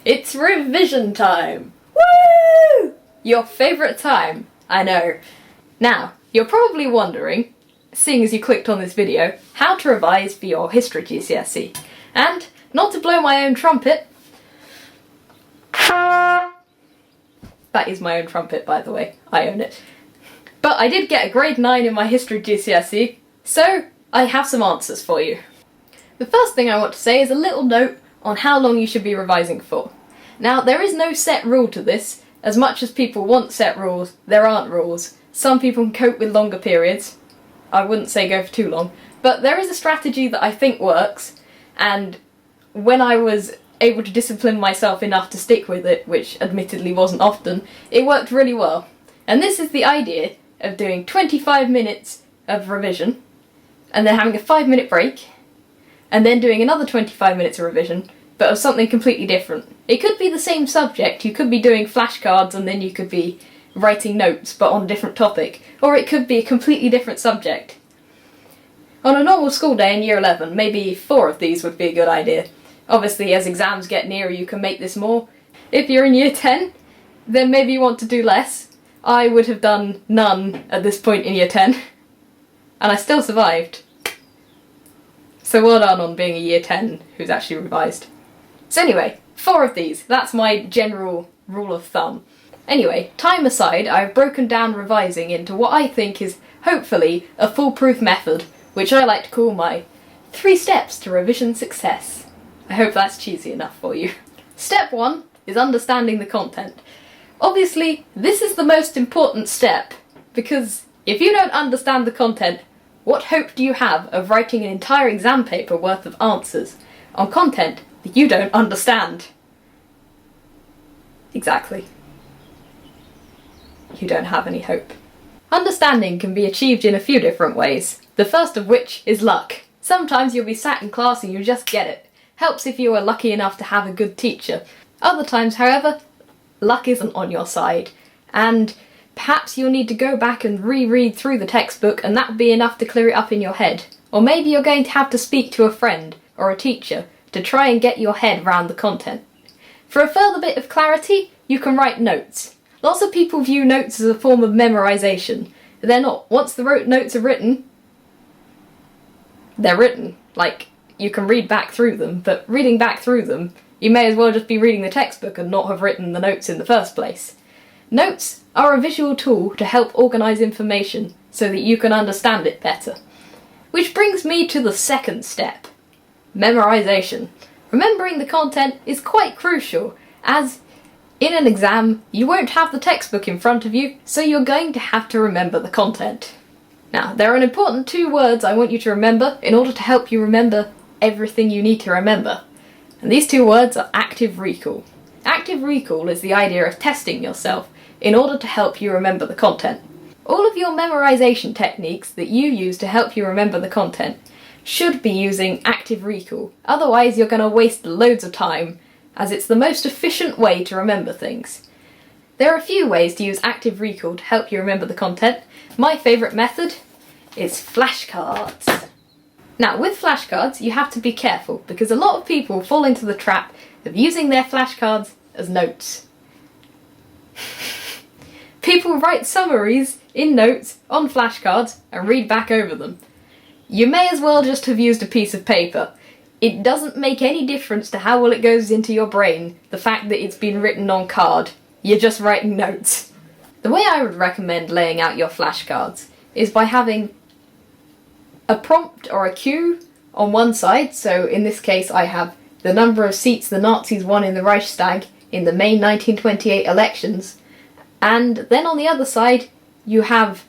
It's revision time! Woo! Your favourite time, I know. Now, you're probably wondering, seeing as you clicked on this video, how to revise for your history GCSE. And, not to blow my own trumpet, that is my own trumpet, by the way, I own it. But I did get a grade 9 in my history GCSE, so I have some answers for you. The first thing I want to say is a little note on how long you should be revising for. Now, there is no set rule to this. As much as people want set rules, there aren't rules. Some people can cope with longer periods. I wouldn't say go for too long. But there is a strategy that I think works, and when I was able to discipline myself enough to stick with it, which admittedly wasn't often, it worked really well. And this is the idea of doing 25 minutes of revision, and then having a 5-minute break, and then doing another 25 minutes of revision, but of something completely different. It could be the same subject, you could be doing flashcards and then you could be writing notes, but on a different topic, or it could be a completely different subject. On a normal school day in year 11, maybe 4 of these would be a good idea. Obviously, as exams get nearer, you can make this more. If you're in year 10, then maybe you want to do less. I would have done none at this point in year 10, and I still survived. So well done on being a year 10 who's actually revised. So anyway, 4 of these, that's my general rule of thumb. Anyway, time aside, I've broken down revising into what I think is, hopefully, a foolproof method, which I like to call my 3 steps to revision success. I hope that's cheesy enough for you. Step 1 is understanding the content. Obviously, this is the most important step, because if you don't understand the content, what hope do you have of writing an entire exam paper worth of answers on content that you don't understand? Exactly. You don't have any hope. Understanding can be achieved in a few different ways, the first of which is luck. Sometimes you'll be sat in class and you just get it. Helps if you are lucky enough to have a good teacher. Other times, however, luck isn't on your side, and perhaps you'll need to go back and reread through the textbook and that'll be enough to clear it up in your head. Or maybe you're going to have to speak to a friend or a teacher to try and get your head round the content. For a further bit of clarity, you can write notes. Lots of people view notes as a form of memorisation. They're not. Once the notes are written, they're written. Like, you can read back through them, but reading back through them, you may as well just be reading the textbook and not have written the notes in the first place. Notes are a visual tool to help organise information so that you can understand it better. Which brings me to the second step, memorisation. Remembering the content is quite crucial, as in an exam you won't have the textbook in front of you, so you're going to have to remember the content. Now, there are an important 2 words I want you to remember in order to help you remember everything you need to remember. And these 2 words are active recall. Active recall is the idea of testing yourself in order to help you remember the content. All of your memorisation techniques that you use to help you remember the content should be using active recall, otherwise you're going to waste loads of time, as it's the most efficient way to remember things. There are a few ways to use active recall to help you remember the content. My favourite method is flashcards. Now, with flashcards, you have to be careful, because a lot of people fall into the trap of using their flashcards as notes. People write summaries in notes on flashcards and read back over them. You may as well just have used a piece of paper. It doesn't make any difference to how well it goes into your brain, the fact that it's been written on card. You're just writing notes. The way I would recommend laying out your flashcards is by having a prompt or a cue on one side. So in this case I have the number of seats the Nazis won in the Reichstag in the May 1928 elections, and then on the other side you have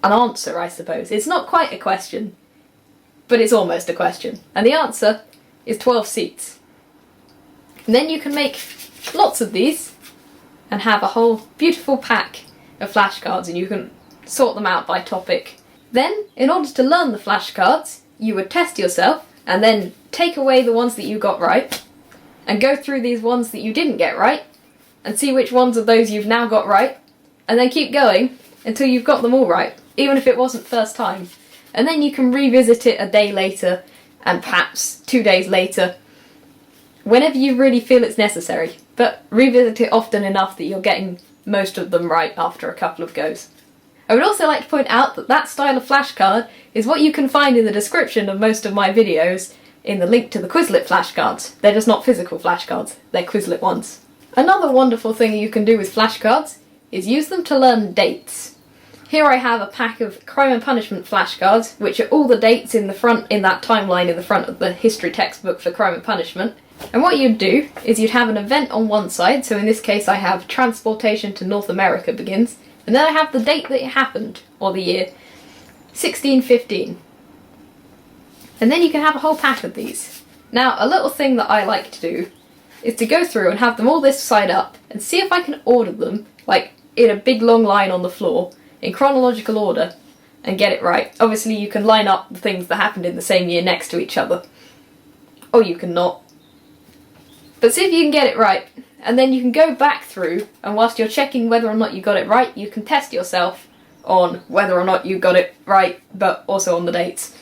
an answer, I suppose. It's not quite a question, but it's almost a question. And the answer is 12 seats. And then you can make lots of these and have a whole beautiful pack of flashcards, and you can sort them out by topic. Then, in order to learn the flashcards, you would test yourself and then take away the ones that you got right and go through these ones that you didn't get right and see which ones of those you've now got right, and then keep going until you've got them all right, even if it wasn't first time. And then you can revisit it a day later and perhaps 2 days later whenever you really feel it's necessary, but revisit it often enough that you're getting most of them right after a couple of goes. I would also like to point out that that style of flashcard is what you can find in the description of most of my videos in the link to the Quizlet flashcards. They're just not physical flashcards, they're Quizlet ones. Another wonderful thing you can do with flashcards is use them to learn dates. Here I have a pack of Crime and Punishment flashcards, which are all the dates in that timeline in the front of the history textbook for Crime and Punishment. And what you'd do is you'd have an event on one side, so in this case I have transportation to North America begins, and then I have the date that it happened, or the year, 1615. And then you can have a whole pack of these. Now, a little thing that I like to do is to go through and have them all this side up and see if I can order them, like in a big long line on the floor, in chronological order, and get it right. Obviously you can line up the things that happened in the same year next to each other, or you can not. But see if you can get it right, and then you can go back through, and whilst you're checking whether or not you got it right, you can test yourself on whether or not you got it right, but also on the dates.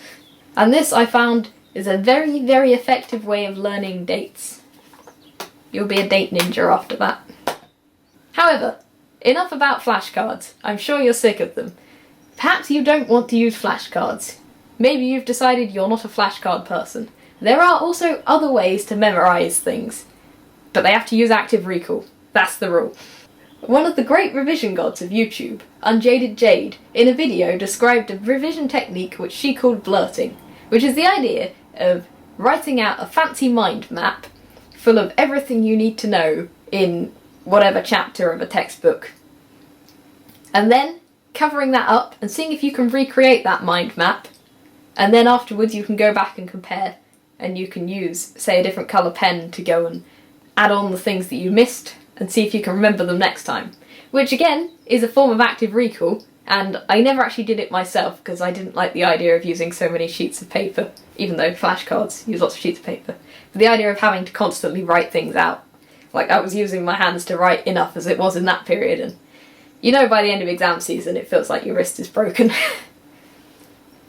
And this, I found, is a very, very effective way of learning dates. You'll be a date ninja after that. However, enough about flashcards. I'm sure you're sick of them. Perhaps you don't want to use flashcards. Maybe you've decided you're not a flashcard person. There are also other ways to memorise things, but they have to use active recall. That's the rule. One of the great revision gods of YouTube, Unjaded Jade, in a video described a revision technique which she called blurting, which is the idea of writing out a fancy mind map full of everything you need to know in whatever chapter of a textbook, and then covering that up and seeing if you can recreate that mind map, and then afterwards you can go back and compare, and you can use, say, a different colour pen to go and add on the things that you missed and see if you can remember them next time. Which again is a form of active recall, and I never actually did it myself because I didn't like the idea of using so many sheets of paper, even though flashcards use lots of sheets of paper. But the idea of having to constantly write things out. Like, I was using my hands to write enough as it was in that period, and you know by the end of exam season it feels like your wrist is broken.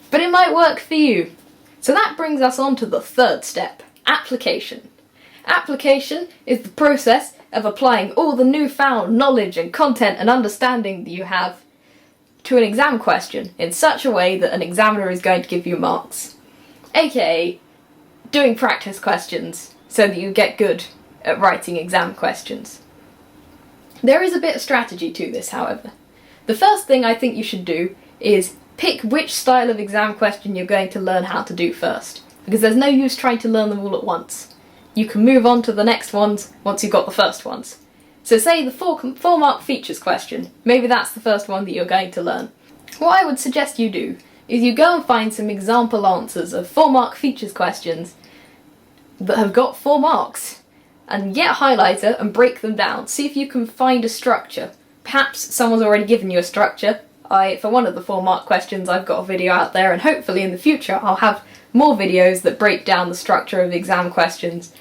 But it might work for you. So that brings us on to the third step, application. Application is the process of applying all the newfound knowledge and content and understanding that you have to an exam question in such a way that an examiner is going to give you marks. AKA doing practice questions so that you get good at writing exam questions. There is a bit of strategy to this, however. The first thing I think you should do is pick which style of exam question you're going to learn how to do first, because there's no use trying to learn them all at once. You can move on to the next ones once you've got the first ones. So say the 4-mark features question, maybe that's the first one that you're going to learn. What I would suggest you do is you go and find some example answers of 4-mark features questions that have got 4 marks, and get a highlighter and break them down. See if you can find a structure. Perhaps someone's already given you a structure. For one of the 4-mark questions, I've got a video out there, and hopefully in the future I'll have more videos that break down the structure of exam questions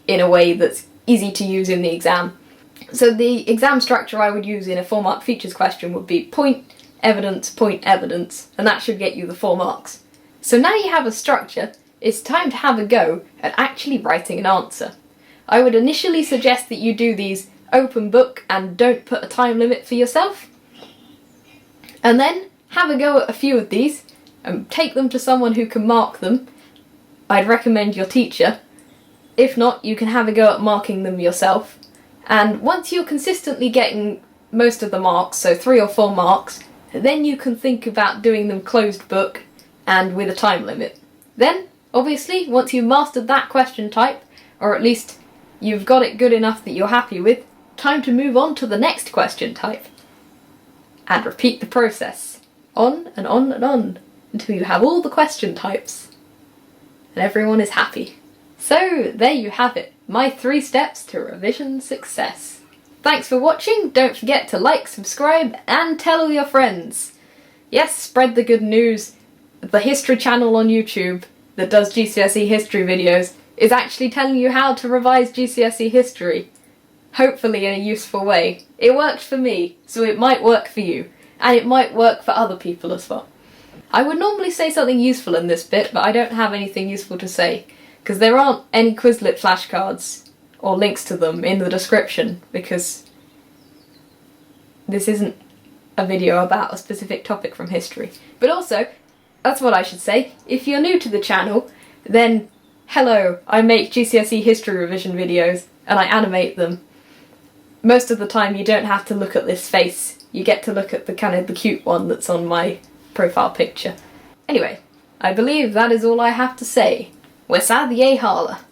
in a way that's easy to use in the exam. So the exam structure I would use in a 4-mark features question would be point, evidence, and that should get you the 4 marks. So now you have a structure, it's time to have a go at actually writing an answer. I would initially suggest that you do these open book and don't put a time limit for yourself, and then have a go at a few of these and take them to someone who can mark them. I'd recommend your teacher. If not, you can have a go at marking them yourself. And once you're consistently getting most of the marks, so 3 or 4 marks, then you can think about doing them closed book and with a time limit. Then, obviously, once you've mastered that question type, or at least you've got it good enough that you're happy with, time to move on to the next question type. And repeat the process. On and on and on, until you have all the question types. And everyone is happy. So, there you have it. My 3 steps to revision success. Thanks for watching. Don't forget to like, subscribe, and tell all your friends. Yes, spread the good news. The History channel on YouTube that does GCSE History videos is actually telling you how to revise GCSE History. Hopefully in a useful way. It worked for me, so it might work for you. And it might work for other people as well. I would normally say something useful in this bit, but I don't have anything useful to say. because there aren't any Quizlet flashcards or links to them in the description, because this isn't a video about a specific topic from history. But also, that's what I should say, if you're new to the channel, then hello, I make GCSE History revision videos, and I animate them. Most of the time you don't have to look at this face, you get to look at the kind of the cute one that's on my profile picture. Anyway, I believe that is all I have to say. Wesad ye holla.